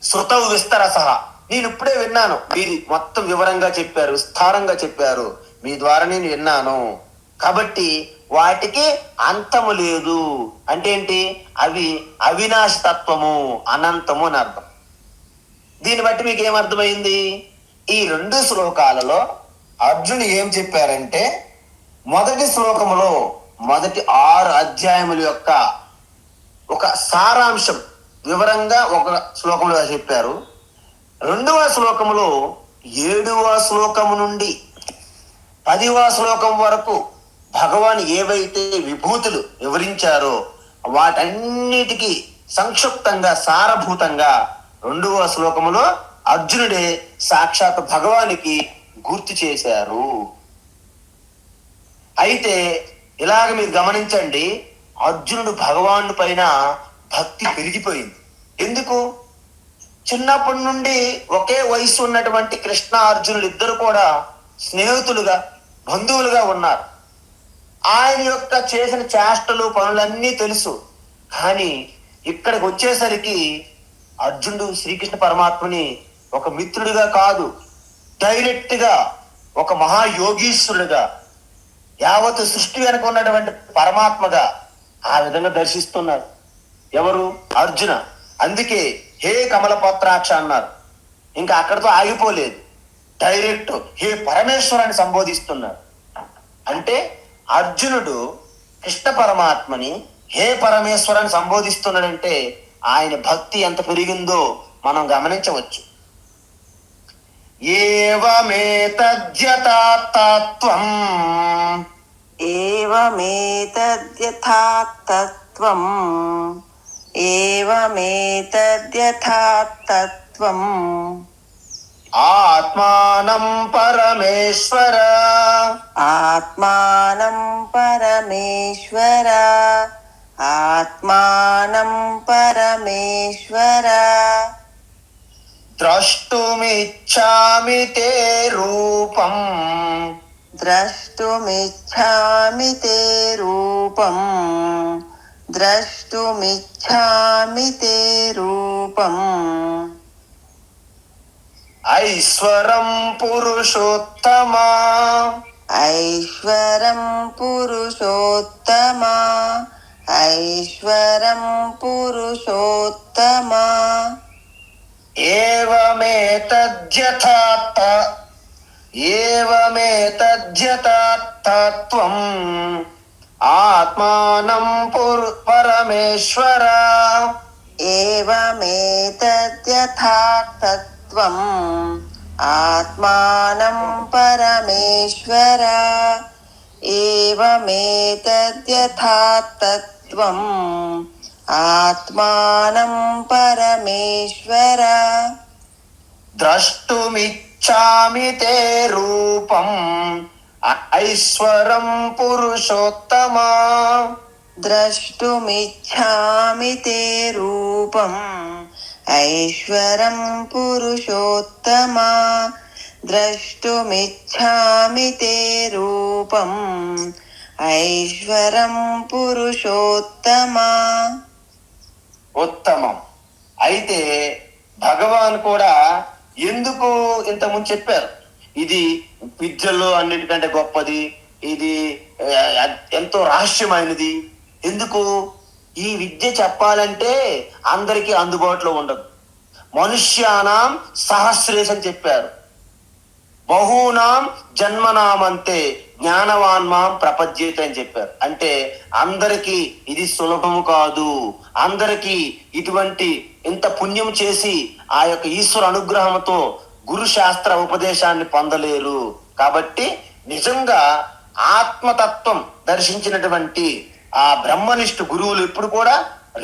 శృతవు విస్తరసహ, నేను ఇప్పుడే విన్నాను, మీరు మొత్తం వివరంగా చెప్పారు, విస్తారంగా చెప్పారు, మీ ద్వారా నేను విన్నాను. కాబట్టి వాటికి అంతము లేదు. అంటే ఏంటి? అవి అవినాశ తత్వము, అనంతము అని అర్థం. దీన్ని బట్టి మీకు ఏమర్థమైంది? ఈ 2 శ్లోకాలలో అర్జునుడు ఏం చెప్పారంటే, మొదటి శ్లోకములో మొదటి 6 అధ్యాయముల యొక్క ఒక సారాంశం వివరంగా ఒక శ్లోకంలో చెప్పారు. 2వ శ్లోకములో 7వ శ్లోకము నుండి 10వ శ్లోకం వరకు భగవాన్ ఏవైతే విభూతులు వివరించారో వాటన్నిటికీ సంక్షిప్తంగా సారభూతంగా 2వ శ్లోకములో అర్జునుడే సాక్షాత్ భగవానికి గుర్తు చేశారు. అయితే ఇలాగ మీరు గమనించండి, అర్జునుడు భగవాను పైన భక్తి పెరిగిపోయింది. ఎందుకు? చిన్నప్పటి నుండి ఒకే వయసు ఉన్నటువంటి కృష్ణ అర్జునులు ఇద్దరు కూడా స్నేహితులుగా, బంధువులుగా ఉన్నారు. ఆయన యొక్క చేసిన చేష్టలు పనులన్నీ తెలుసు. కానీ ఇక్కడికి వచ్చేసరికి అర్జునుడు శ్రీకృష్ణ పరమాత్మని ఒక మిత్రుడిగా కాదు, డైరెక్ట్ గా ఒక మహాయోగీశ్వరుడుగా, యావత్ సృష్టి వెనుక ఉన్నటువంటి పరమాత్మగా ఆ విధంగా దర్శిస్తున్నారు. ఎవరు? అర్జున. అందుకే హే కమలపత్రాక్ష అన్నారు. ఇంకా అక్కడితో ఆగిపోలేదు, డైరెక్ట్ హే పరమేశ్వరాన్ని సంబోధిస్తున్నారు. అంటే అర్జునుడు కృష్ణ పరమాత్మని హే పరమేశ్వరాన్ని సంబోధిస్తున్నాడంటే ఆయన భక్తి ఎంత పెరిగిందో మనం గమనించవచ్చు. ఏవమేతద్యథాతత్వం ఏవమేతద్యథాతత్వం ఏవమేతద్యథాతత్వం ఆత్మానం పరమేశ్వర ఆత్మానం పరమేశ్వర ఆత్మానం పరమేశ్వర ద్రష్టుమిచ్ఛామి తే రూపం ద్రష్టుమిచ్ఛామి తే రూపం ద్రష్టుమిచ్ఛామి తే రూపం ఐశ్వరం పురుషోత్తమ ఐశ్వరం పురుషోత్తమ ఐశ్వరం పురుషోత్తమ ఏవమేతద్యథాతత్వం ఆత్మానం పరమేశ్వర ఏవమేతద్యథాతత్వం ఆత్మానం పరమేశ్వర ఏవమేతద్యథాతత్వం ఆత్మానం పరమేశ్వర ద్రష్టుమిచ్ఛామి తే రూపం ఐశ్వరం పురుషోత్తమ ద్రష్టుమిచ్ఛామి తే రూపం ఐశ్వరం పురుషోత్తమా ద్రష్టుమిచ్ఛామి తే రూపం ఐశ్వరం పురుషోత్తమా. ఉత్తమం. అయితే భగవాన్ కూడా ఎందుకు ఇంతకుముందు చెప్పారు, ఇది విద్యల్లో అన్నిటికంటే గొప్పది, ఇది ఎంతో రహస్యమైనది. ఎందుకు? ఈ విద్య చెప్పాలంటే అందరికీ అందుబాటులో ఉండదు. మనుష్యానాం సహస్రేష్ అని చెప్పారు. బహూనాం జన్మనామంతే జ్ఞానవాన్మాం ప్రపద్యేత అని చెప్పారు. అంటే అందరికీ ఇది సులభము కాదు, అందరికీ ఇటువంటి ఇంత పుణ్యం చేసి ఆ యొక్క ఈశ్వర అనుగ్రహంతో గురు శాస్త్ర ఉపదేశాన్ని పొందలేరు. కాబట్టి నిజంగా ఆత్మతత్వం దర్శించినటువంటి ఆ బ్రహ్మనిష్ఠ గురువులు ఎప్పుడు కూడా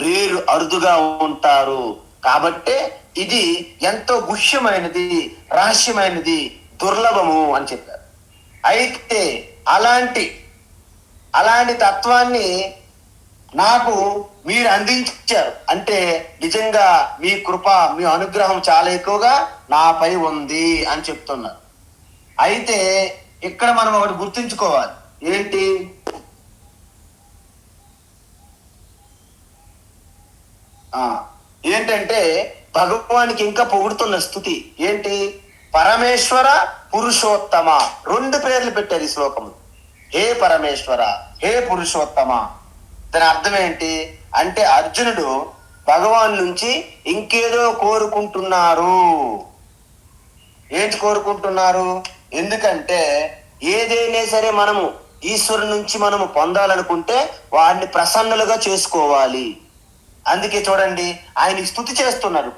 రేరు, అరుదుగా ఉంటారు. కాబట్టి ఇది ఎంతో గుహ్యమైనది, రహస్యమైనది, దుర్లభము అని చెప్పారు. అయితే అలాంటి తత్వాన్ని నాకు మీరు అందించారు అంటే నిజంగా మీ కృప, మీ అనుగ్రహం చాలా ఎక్కువగా నాపై ఉంది అని చెప్తున్నారు. అయితే ఇక్కడ మనం ఒకటి గుర్తుంచుకోవాలి. ఏంటి? ఏంటంటే భగవానికి ఇంకా పొగుడుతున్న స్థుతి ఏంటి? పరమేశ్వర పురుషోత్తమ, 2 పేర్లు పెట్టారు ఈ శ్లోకము. హే పరమేశ్వర, హే పురుషోత్తమ. దాని అర్థం ఏంటి అంటే అర్జునుడు భగవాన్ నుంచి ఇంకేదో కోరుకుంటున్నారు. ఏంటి కోరుకుంటున్నారు? ఎందుకంటే ఏదైనా సరే మనము ఈశ్వరుని నుంచి మనము పొందాలనుకుంటే వాడిని ప్రసన్నులుగా చేసుకోవాలి. అందుకే చూడండి ఆయనకి స్తుతి చేస్తున్నారు.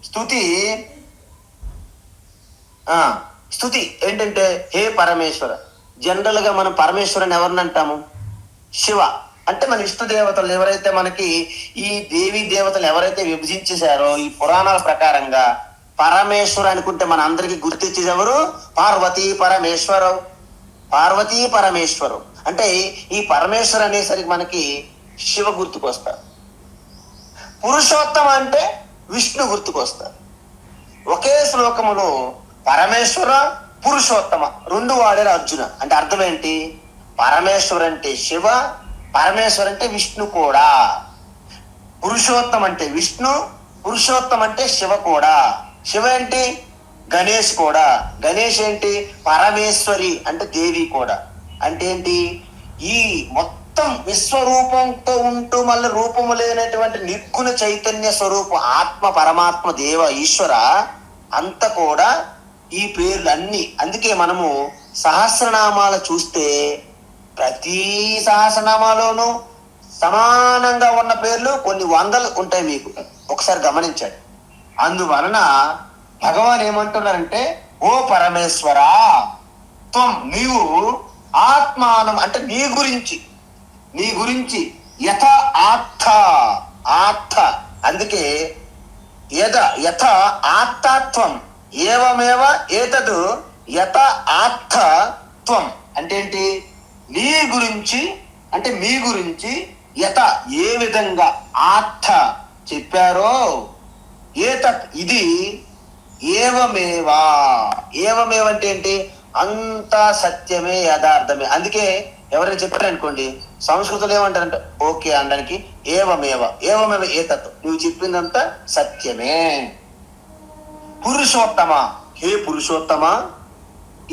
స్తుతి ఏంటంటే హే పరమేశ్వర. జనరల్ గా మనం పరమేశ్వరుని ఎవరిని అంటాము? శివ. అంటే మన ఇష్ట దేవతలు ఎవరైతే మనకి ఈ దేవీ దేవతలు ఎవరైతే విభజించేశారో ఈ పురాణాల ప్రకారంగా పరమేశ్వరు అనుకుంటే మన అందరికి గుర్తించేది ఎవరు? పార్వతీ పరమేశ్వరు. అంటే ఈ పరమేశ్వరు అనేసరికి మనకి శివ గుర్తుకొస్తారు. పురుషోత్తమ అంటే విష్ణు గుర్తుకొస్తారు. ఒకే శ్లోకములో పరమేశ్వర పురుషోత్తమ 2 వాడారు అర్జున. అంటే అర్థం ఏంటి? పరమేశ్వర్ అంటే శివ, పరమేశ్వర్ అంటే విష్ణు కూడా. పురుషోత్తం అంటే విష్ణు, పురుషోత్తం అంటే శివ కూడా. శివ ఏంటి? గణేష్ కూడా. గణేష్ ఏంటి? పరమేశ్వరి అంటే దేవి కూడా. అంటే ఏంటి? ఈ మొత్తం విశ్వరూపంతో ఉంటూ మళ్ళీ రూపము లేనటువంటి నిర్గుణ చైతన్య స్వరూపం ఆత్మ, పరమాత్మ, దేవ, ఈశ్వర అంత కూడా ఈ పేర్లు అన్ని. అందుకే మనము సహస్రనామాలు చూస్తే ప్రతి సహస్రనామాలోనూ సమానంగా ఉన్న పేర్లు కొన్ని వందలు ఉంటాయి. మీకు ఒకసారి గమనించండి. అందువలన భగవాన్ ఏమంటున్నారంటే ఓ పరమేశ్వరా త్వం, నీవు ఆత్మానం అంటే నీ గురించి యథ ఆత్థ. అందుకే యథ ఆత్తాత్వం ఏవమేవ ఏతదు యథ ఆత్థ త్వం. అంటే ఏంటి? నీ గురించి అంటే మీ గురించి యథ ఏ విధంగా ఆత్థ చెప్పారో ఏతత్ ఇది ఏవమేవా అంటే ఏంటి? అంతా సత్యమే, యథార్థమే. అందుకే ఎవరైనా చెప్పారనుకోండి సంస్కృతంలో ఏమంటారంటే ఓకే అనడానికి ఏవమేవ ఏతత్, నువ్వు చెప్పిందంతా సత్యమే. పురుషోత్తమ, హే పురుషోత్తమ.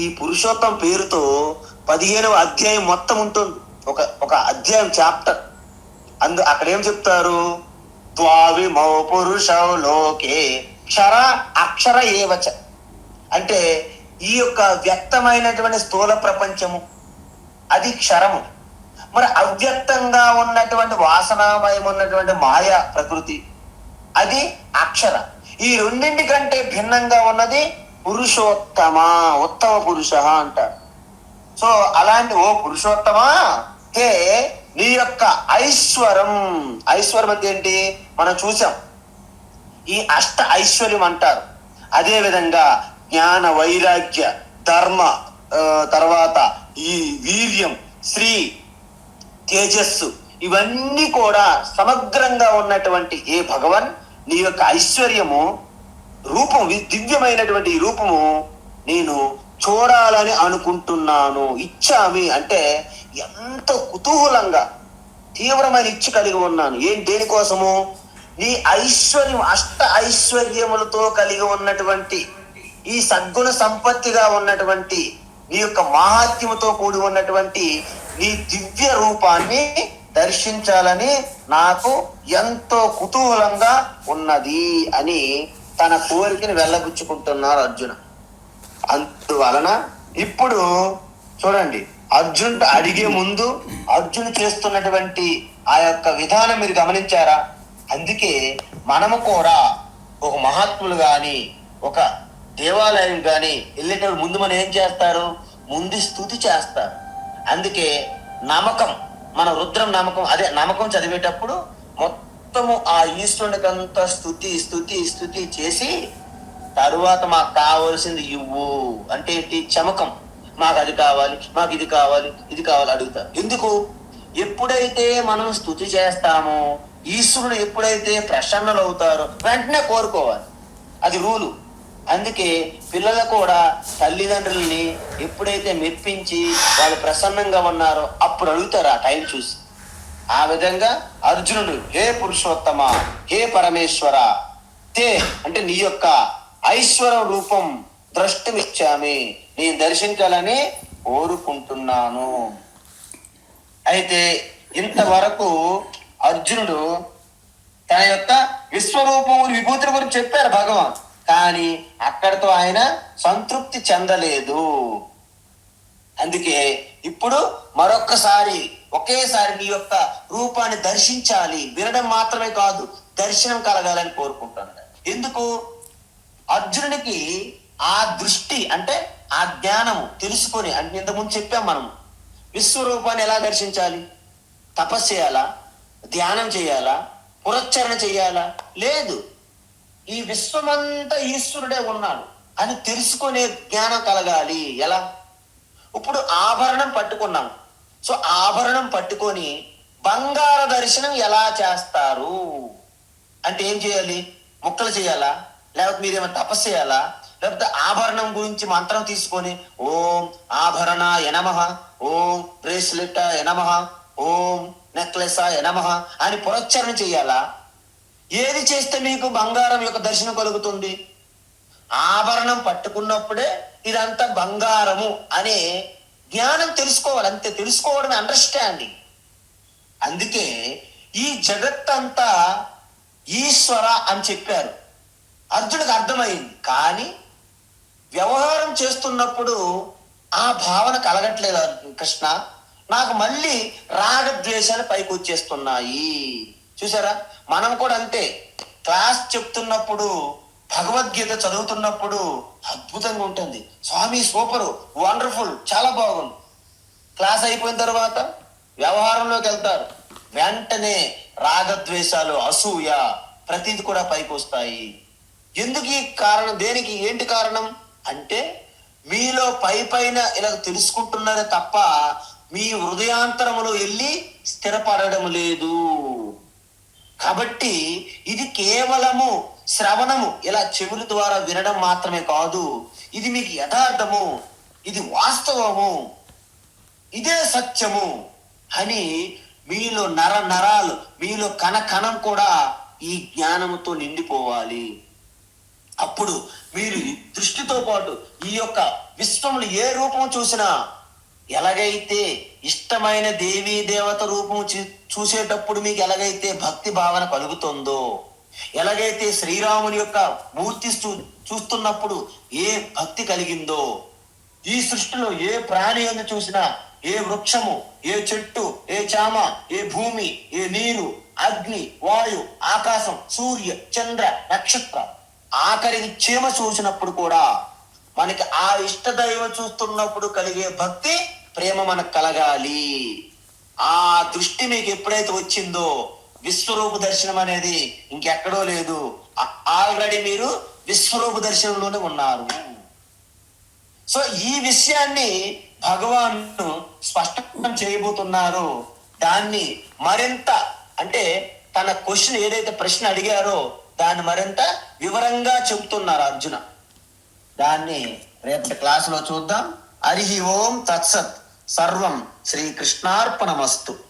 ఈ పురుషోత్తమ పేరుతో 15వ అధ్యాయం మొత్తం ఉంటుంది. ఒక అధ్యాయం, చాప్టర్. అక్కడ ఏం చెప్తారు? ద్వావిమౌ పురుషౌ లోకే క్షర అక్షర ఏవచ. అంటే ఈ యొక్క వ్యక్తమైనటువంటి స్థూల ప్రపంచము అది క్షరము, మరి అవ్యక్తంగా ఉన్నటువంటి వాసనామయం ఉన్నటువంటి మాయా ప్రకృతి అది అక్షర. ఈ రెండింటి కంటే భిన్నంగా ఉన్నది పురుషోత్తమ, ఉత్తమ పురుష అంటారు. సో అలాంటి ఓ పురుషోత్తమ, హే నీ యొక్క ఐశ్వరం అంటే ఏంటి? మనం చూసాం ఈ అష్ట ఐశ్వర్యం అంటారు. అదే విధంగా జ్ఞాన, వైరాగ్య, ధర్మ, తర్వాత ఈ వీర్యం, శ్రీ, తేజస్సు, ఇవన్నీ కూడా సమగ్రంగా ఉన్నటువంటి ఏ భగవన్ నీ యొక్క ఐశ్వర్యము రూపం, దివ్యమైనటువంటి ఈ రూపము నేను చూడాలని అనుకుంటున్నాను. ఇచ్చామి అంటే ఎంతో కుతూహలంగా తీవ్రమైన ఇచ్చ కలిగి ఉన్నాను. దేనికోసము? నీ ఐశ్వర్యం, అష్ట ఐశ్వర్యములతో కలిగి ఉన్నటువంటి ఈ సద్గుణ సంపత్తిగా ఉన్నటువంటి నీ యొక్క మహాత్మ్యముతో కూడి ఉన్నటువంటి నీ దివ్య రూపాన్ని దర్శించాలని నాకు ఎంతో కుతూహలంగా ఉన్నది అని తన కోరికని వెళ్ళబుచ్చుకుంటున్నారు అర్జున. అందువలన ఇప్పుడు చూడండి, అర్జునుడు అడిగే ముందు అర్జునుడు చేస్తున్నటువంటి ఆ యొక్క విధానం మీరు గమనించారా? అందుకే మనము కూడా ఒక మహాత్ములు గాని ఒక దేవాలయం గాని వెళ్ళేటప్పుడు ముందు మనం ఏం చేస్తారు? ముందు స్తుతి చేస్తారు. అందుకే నమ్మకం, మన రుద్రం నమ్మకం, అదే నమ్మకం చదివేటప్పుడు మొత్తము ఆ ఈశ్వరునికంతా స్తుతి స్తుతి స్తుతి చేసి తరువాత మాకు కావలసింది ఇవ్వు అంటే ఏంటి? చమకం. మాకు అది కావాలి, మాకు ఇది కావాలి, ఇది కావాలి అడుగుతారు. ఎందుకు? ఎప్పుడైతే మనం స్తుతి చేస్తామో ఈశ్వరుడు ఎప్పుడైతే ప్రసన్నులు అవుతారో వెంటనే కోరుకోవాలి. అది రూలు. అందుకే పిల్లలు కూడా తల్లిదండ్రుల్ని ఎప్పుడైతే మెప్పించి వాళ్ళు ప్రసన్నంగా ఉన్నారో అప్పుడు అడుగుతారు, ఆ టైం చూసి. ఆ విధంగా అర్జునుడు, హే పురుషోత్తమ, హే పరమేశ్వర, తే అంటే నీ యొక్క ఐశ్వర రూపం ద్రష్టమిచ్చామి, నేను దర్శించాలని కోరుకుంటున్నాను. అయితే ఇంతవరకు అర్జునుడు తన యొక్క విశ్వరూపం విభూతి గురించి చెప్పారు భగవాన్. కానీ అక్కడితో ఆయన సంతృప్తి చెందలేదు. అందుకే ఇప్పుడు మరొక్కసారి ఒకేసారి నీ యొక్క రూపాన్ని దర్శించాలి, వినడం మాత్రమే కాదు దర్శనం కలగాలని కోరుకుంటున్నాడు. ఎందుకు? అర్జునుడికి ఆ దృష్టి అంటే ఆ జ్ఞానము తెలుసుకొని, అంటే ఇంతకుముందు చెప్పాం మనం విశ్వరూపాన్ని ఎలా దర్శించాలి? తపస్సు చేయాలా? ధ్యానం చేయాలా? పురచ్చరణ చేయాలా? లేదు. ఈ విశ్వమంతా ఈశ్వరుడే ఉన్నాడు అని తెలుసుకునే జ్ఞానం కలగాలి. ఎలా? ఇప్పుడు ఆభరణం పట్టుకున్నాం. సో ఆభరణం పట్టుకొని బంగార దర్శనం ఎలా చేస్తారు అంటే ఏం చేయాలి? ముక్కలు చేయాలా? లేకపోతే మీరేమో తపస్సు చేయాలా? లేకపోతే ఆభరణం గురించి మంత్రం తీసుకొని ఓం ఆభరణాయ నమః, ఓం బ్రేస్లెటాయ నమః, ఓం నెక్లెసాయ నమః అని పురచ్చరణ చేయాలా? ఏది చేస్తే మీకు బంగారం యొక్క దర్శనం కలుగుతుంది? ఆభరణం పట్టుకున్నప్పుడే ఇదంతా బంగారము అనే జ్ఞానం తెలుసుకోవాలి. అంతే, తెలుసుకోవడమే అండర్స్టాండింగ్. అందుకే ఈ జగత్తంతా ఈశ్వర అని చెప్పారు. అర్జునుడికి అర్థమైంది. కానీ వ్యవహారం చేస్తున్నప్పుడు ఆ భావన కలగట్లేదు. కృష్ణ, నాకు మళ్ళీ రాగద్వేషాలు పైకి వచ్చేస్తున్నాయి. చూసారా? మనం కూడా అంతే. క్లాస్ చెప్తున్నప్పుడు, భగవద్గీత చదువుతున్నప్పుడు అద్భుతంగా ఉంటుంది. స్వామి సూపరు, వండర్ఫుల్, చాలా బాగుంది. క్లాస్ అయిపోయిన తర్వాత వ్యవహారంలోకి వెళ్తారు, వెంటనే రాగద్వేషాలు, అసూయ, ప్రతిది కూడా పైకి వస్తాయి. ఎందుకు ఈ కారణం? దేనికి? ఏంటి కారణం అంటే మీలో పైన ఇలా తెలుసుకుంటున్నారే తప్ప మీ హృదయాంతరములో వెళ్ళి స్థిరపడడం లేదు. కాబట్టి ఇది కేవలము శ్రవణము, ఇలా చెవుల ద్వారా వినడం మాత్రమే కాదు. ఇది మీకు యథార్థము, ఇది వాస్తవము, ఇదే సత్యము అని మీలో నరాలు, మీలో కణం కూడా ఈ జ్ఞానముతో నిండిపోవాలి. అప్పుడు మీరు దృష్టితో పాటు ఈ యొక్క విశ్వములు ఏ రూపం చూసినా, ఎలాగైతే ఇష్టమైన దేవీ దేవత రూపం చూసేటప్పుడు మీకు ఎలాగైతే భక్తి భావన కలుగుతుందో, ఎలాగైతే శ్రీరాముని యొక్క మూర్తి చూస్తున్నప్పుడు ఏ భక్తి కలిగిందో, ఈ సృష్టిలో ఏ ప్రాణి అని చూసినా, ఏ వృక్షము, ఏ చెట్టు, ఏ చామ, ఏ భూమి, ఏ నీరు, అగ్ని, వాయు, ఆకాశం, సూర్య, చంద్ర, నక్షత్ర, ఆఖరికి చీమ చూసినప్పుడు కూడా మనకి ఆ ఇష్ట దైవం చూస్తున్నప్పుడు కలిగే భక్తి, ప్రేమ మనకు కలగాలి. ఆ దృష్టి మీకు ఎప్పుడైతే వచ్చిందో విశ్వరూప దర్శనం అనేది ఇంకెక్కడో లేదు. ఆల్రెడీ మీరు విశ్వరూప దర్శనంలోనే ఉన్నారు. సో ఈ విషయాన్ని భగవాను స్పష్టం చేయబోతున్నారు. దాన్ని మరింత అంటే తన క్వశ్చన్ ఏదైతే ప్రశ్న అడిగారో దాన్ని మరింత వివరంగా చెబుతున్నారు అర్జున. దాన్ని రేపటి క్లాసులో చూద్దాం. హరి ఓం తత్సత్. సర్వం శ్రీకృష్ణార్పణమస్తు.